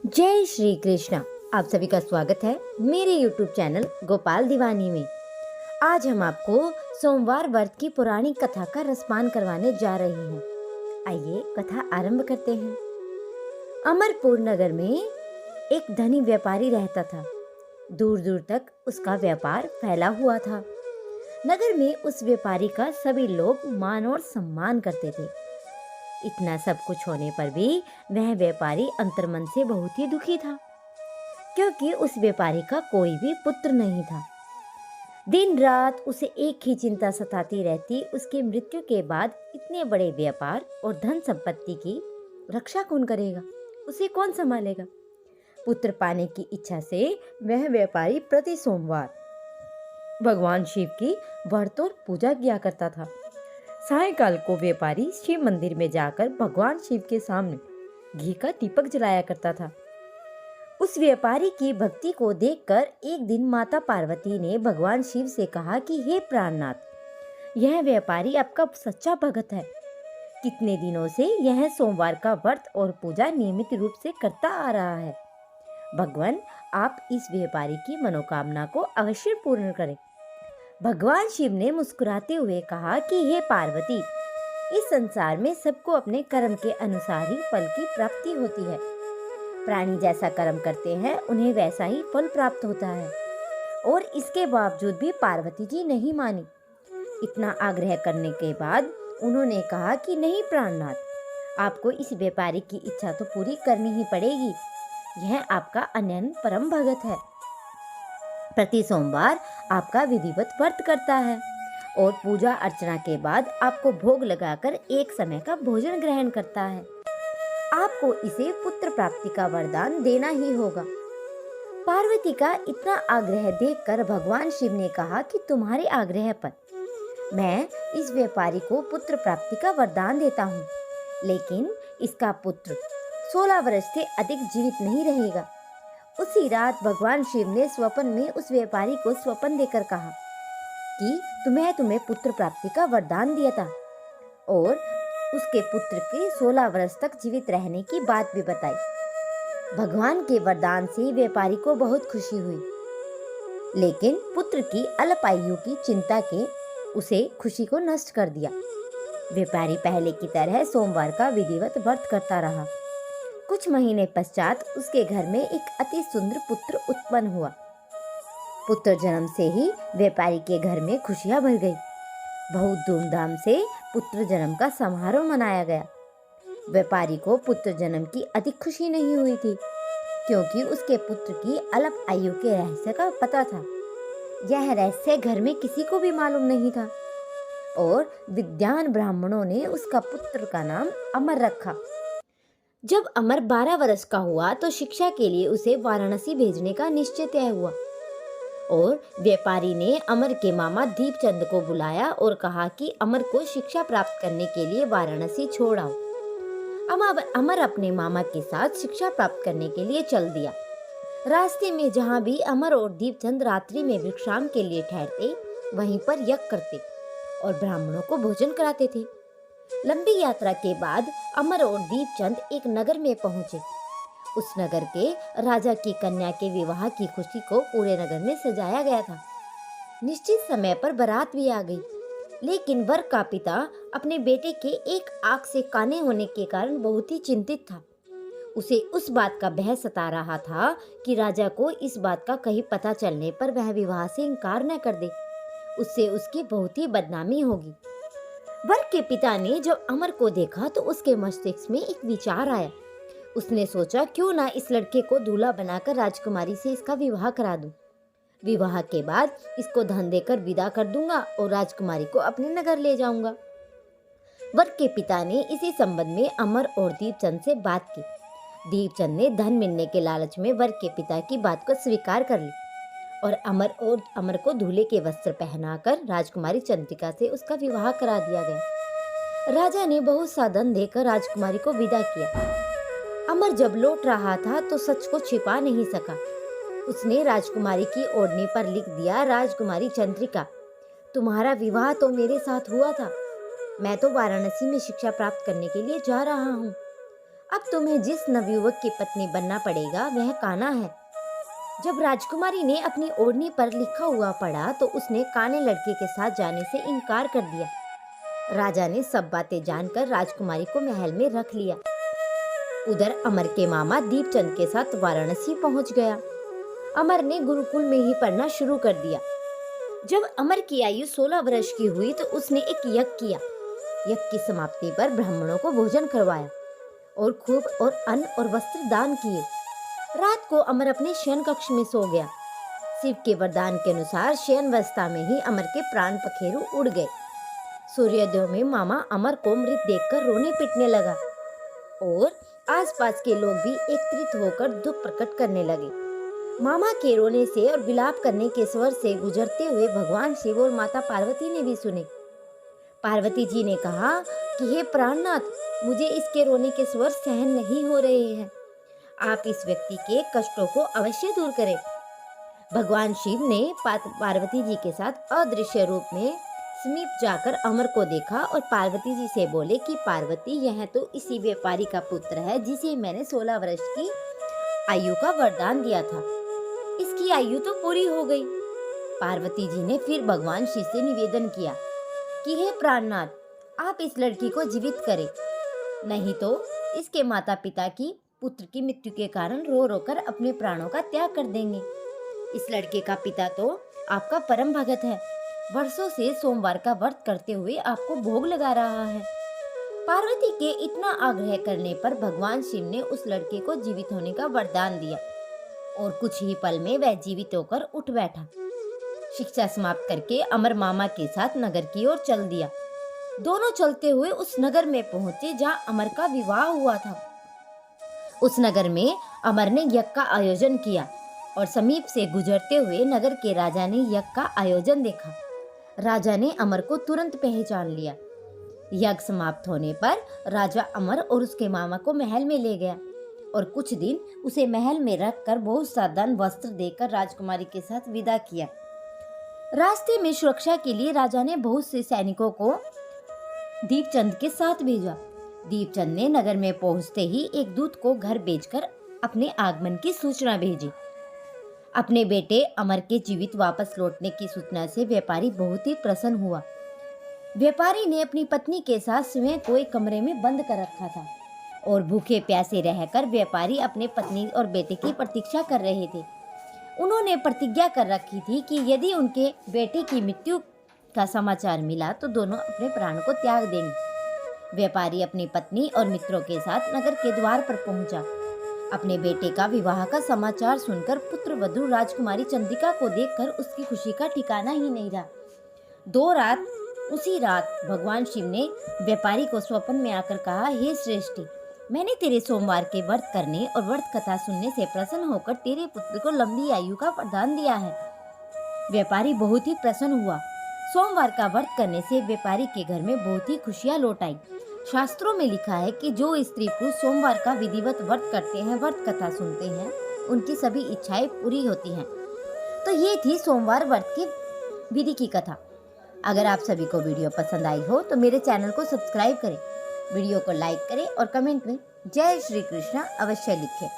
जय श्री कृष्णा। आप सभी का स्वागत है मेरे YouTube चैनल गोपाल दीवानी में। आज हम आपको सोमवार व्रत की पुरानी कथा का रसपान करवाने जा रहे हैं। आइए कथा आरंभ करते हैं। अमरपुर नगर में एक धनी व्यापारी रहता था। दूर दूर तक उसका व्यापार फैला हुआ था। नगर में उस व्यापारी का सभी लोग मान और सम्मान करते थे। इतना सब कुछ होने पर भी वह व्यापारी अंतर्मन से बहुत ही दुखी था, क्योंकि उस व्यापारी का कोई भी पुत्र नहीं था। दिन रात उसे एक ही चिंता सताती रहती, उसकी मृत्यु के बाद इतने बड़े व्यापार और धन संपत्ति की रक्षा कौन करेगा, उसे कौन संभालेगा। पुत्र पाने की इच्छा से वह व्यापारी प्रति सोमवार भगवान शिव की व्रत और पूजा किया करता था। सायंकाल को व्यापारी शिव मंदिर में जाकर भगवान शिव के सामने घी का दीपक जलाया करता था। उस व्यापारी की भक्ति को देखकर एक दिन माता पार्वती ने भगवान शिव से कहा कि हे प्राणनाथ, यह व्यापारी आपका सच्चा भक्त है। कितने दिनों से यह सोमवार का व्रत और पूजा नियमित रूप से करता आ रहा है। भगवान, आप इस व्यापारी की मनोकामना को अवश्य पूर्ण करें। भगवान शिव ने मुस्कुराते हुए कहा कि हे पार्वती, इस संसार में सबको अपने कर्म के अनुसार ही फल की प्राप्ति होती है। प्राणी जैसा कर्म करते हैं उन्हें वैसा ही फल प्राप्त होता है। और इसके बावजूद भी पार्वती जी नहीं मानी। इतना आग्रह करने के बाद उन्होंने कहा कि नहीं प्राणनाथ, आपको इस व्यापारी की इच्छा तो पूरी करनी ही पड़ेगी। यह आपका अनन्य परम भगत है। प्रति सोमवार आपका विधिवत व्रत करता है और पूजा अर्चना के बाद आपको भोग लगाकर एक समय का भोजन ग्रहण करता है। आपको इसे पुत्र प्राप्ति का वरदान देना ही होगा। पार्वती का इतना आग्रह देखकर भगवान शिव ने कहा कि तुम्हारे आग्रह पर मैं इस व्यापारी को पुत्र प्राप्ति का वरदान देता हूँ, लेकिन इसका पुत्र 16 वर्ष से अधिक जीवित नहीं रहेगा। उसी रात भगवान शिव ने स्वप्न में उस व्यापारी को स्वप्न देकर कहा कि तुम्हें पुत्र प्राप्ति का वरदान दिया था और उसके पुत्र के 16 वर्ष तक जीवित रहने की बात भी बताई। भगवान के वरदान से व्यापारी को बहुत खुशी हुई, लेकिन पुत्र की अल्प आयु की चिंता के उसे खुशी को नष्ट कर दिया। व्यापारी पहले की तरह सोमवार का विधिवत व्रत करता रहा। कुछ महीने पश्चात उसके घर में एक अति सुंदर पुत्र उत्पन्न हुआ। पुत्र जन्म से ही व्यापारी के घर में खुशियां भर गई। बहुत धूमधाम से पुत्र जन्म का समारोह मनाया गया। व्यापारी को पुत्र जन्म की अधिक खुशी नहीं हुई थी, क्योंकि उसके पुत्र की अल्प आयु के रहस्य का पता था। यह रहस्य घर में किसी को भी मालूम नहीं था और विद्वान ब्राह्मणों ने उसका पुत्र का नाम अमर रखा। जब अमर 12 वर्ष का हुआ तो शिक्षा के लिए उसे वाराणसी भेजने का निश्चय तय हुआ और व्यापारी ने अमर के मामा दीपचंद को बुलाया और कहा कि अमर को शिक्षा प्राप्त करने के लिए वाराणसी छोड़ आओ। अमर अपने मामा के साथ शिक्षा प्राप्त करने के लिए चल दिया। रास्ते में जहाँ भी अमर और दीपचंद रात्रि में विश्राम के लिए ठहरते, वहीं पर यज्ञ करते और ब्राह्मणों को भोजन कराते थे। लंबी यात्रा के बाद अमर और दीपचंद एक नगर में पहुंचे। उस नगर के राजा की कन्या के विवाह की खुशी को पूरे नगर में सजाया गया था। निश्चित समय पर बारात भी आ गई, लेकिन वर का पिता अपने बेटे के एक आंख से काने होने के कारण बहुत ही चिंतित था। उसे उस बात का भय सता रहा था कि राजा को इस बात का कहीं पता चलने पर वह विवाह से इनकार न कर दे, उससे उसकी बहुत ही बदनामी होगी। वर के पिता ने जब अमर को देखा तो उसके मस्तिष्क में एक विचार आया। उसने सोचा, क्यों ना इस लड़के को दूल्हा बनाकर राजकुमारी से इसका विवाह करा दूं। विवाह के बाद इसको धन देकर विदा कर दूंगा और राजकुमारी को अपने नगर ले जाऊंगा। वर के पिता ने इसी संबंध में अमर और दीपचंद से बात की। दीपचंद ने धन मिलने के लालच में वर के पिता की बात को स्वीकार कर ली और अमर को दूल्हे के वस्त्र पहनाकर राजकुमारी चंद्रिका से उसका विवाह करा दिया गया। राजा ने बहुत सा धन देकर राजकुमारी को विदा किया। अमर जब लौट रहा था तो सच को छिपा नहीं सका। उसने राजकुमारी की ओढ़नी पर लिख दिया, राजकुमारी चंद्रिका, तुम्हारा विवाह तो मेरे साथ हुआ था। मैं तो वाराणसी में शिक्षा प्राप्त करने के लिए जा रहा हूँ। अब तुम्हें जिस नवयुवक की पत्नी बनना पड़ेगा वह कान्हा है। जब राजकुमारी ने अपनी ओढ़नी पर लिखा हुआ पढ़ा तो उसने काने लड़के के साथ जाने से इनकार कर दिया। राजा ने सब बातें जानकर राजकुमारी को महल में रख लिया। उधर अमर के मामा दीपचंद के साथ वाराणसी पहुंच गया। अमर ने गुरुकुल में ही पढ़ना शुरू कर दिया। जब अमर की आयु 16 वर्ष की हुई तो उसने एक यज्ञ किया। यज्ञ की समाप्ति पर ब्राह्मणों को भोजन करवाया और खूब और अन्न और वस्त्र दान किए। रात को अमर अपने शयन कक्ष में सो गया। शिव के वरदान के अनुसार शयन अवस्था में ही अमर के प्राण पखेरु उड़ गए। सूर्योदय में मामा अमर को मृत देखकर रोने पिटने लगा और आसपास के लोग भी एकत्रित होकर दुख प्रकट करने लगे। मामा के रोने से और विलाप करने के स्वर से गुजरते हुए भगवान शिव और माता पार्वती ने भी सुने। पार्वती जी ने कहा कि हे प्राणनाथ, मुझे इसके रोने के स्वर सहन नहीं हो रहे हैं। आप इस व्यक्ति के कष्टों को अवश्य दूर करें। भगवान शिव ने पार्वती जी के साथ अदृश्य रूप में समीप जाकर अमर को देखा और पार्वती जी से बोले कि पार्वती, यह तो इसी व्यापारी का पुत्र है जिसे मैंने 16 वर्ष की आयु का वरदान दिया था। इसकी आयु तो पूरी हो गई। पार्वती जी ने फिर भगवान शिव से निवेदन किया कि हे प्राणनाथ, आप इस लड़की को जीवित करें, नहीं तो इसके माता पिता की पुत्र की मृत्यु के कारण रो रो कर अपने प्राणों का त्याग कर देंगे। इस लड़के का पिता तो आपका परम भगत है, वर्षों से सोमवार का व्रत करते हुए आपको भोग लगा रहा है। पार्वती के इतना आग्रह करने पर भगवान शिव ने उस लड़के को जीवित होने का वरदान दिया और कुछ ही पल में वह जीवित होकर उठ बैठा। शिक्षा समाप्त करके अमर मामा के साथ नगर की ओर चल दिया। दोनों चलते हुए उस नगर में पहुंचे जहां अमर का विवाह हुआ था। उस नगर में अमर ने यज्ञ का आयोजन किया और समीप से गुजरते हुए नगर के राजा ने यज्ञ का आयोजन देखा। राजा ने अमर को तुरंत पहचान लिया। यज्ञ समाप्त होने पर राजा अमर और उसके मामा को महल में ले गया और कुछ दिन उसे महल में रखकर बहुत साधारण वस्त्र देकर राजकुमारी के साथ विदा किया। रास्ते में सुरक्षा के लिए राजा ने बहुत से सैनिकों को दीपचंद के साथ भेजा। दीपचंद ने नगर में पहुंचते ही एक दूत को घर भेजकर अपने आगमन की सूचना भेजी। अपने बेटे अमर के जीवित वापस लौटने की सूचना से व्यापारी बहुत ही प्रसन्न हुआ। व्यापारी ने अपनी पत्नी के साथ स्वयं को एक कमरे में बंद कर रखा था और भूखे प्यासे रहकर व्यापारी अपने पत्नी और बेटे की प्रतीक्षा कर रहे थे। उन्होंने प्रतिज्ञा कर रखी थी कि यदि उनके बेटे की मृत्यु का समाचार मिला तो दोनों अपने प्राण को त्याग देंगे। व्यापारी अपनी पत्नी और मित्रों के साथ नगर के द्वार पर पहुंचा। अपने बेटे का विवाह का समाचार सुनकर पुत्र वधू राजकुमारी चंद्रिका को देखकर उसकी खुशी का ठिकाना ही नहीं रहा। उसी रात भगवान शिव ने व्यापारी को स्वप्न में आकर कहा, हे श्रेष्ठी, मैंने तेरे सोमवार के व्रत करने और व्रत कथा सुनने से प्रसन्न होकर तेरे पुत्र को लंबी आयु का वरदान दिया है। व्यापारी बहुत ही प्रसन्न हुआ। सोमवार का व्रत करने से व्यापारी के घर में बहुत ही खुशियां लौट आई। शास्त्रों में लिखा है कि जो स्त्री पुरुष सोमवार का विधिवत व्रत करते हैं, व्रत कथा सुनते हैं, उनकी सभी इच्छाएं पूरी होती हैं। तो ये थी सोमवार व्रत की विधि की कथा। अगर आप सभी को वीडियो पसंद आई हो तो मेरे चैनल को सब्सक्राइब करें, वीडियो को लाइक करें और कमेंट में जय श्री कृष्णा अवश्य लिखें।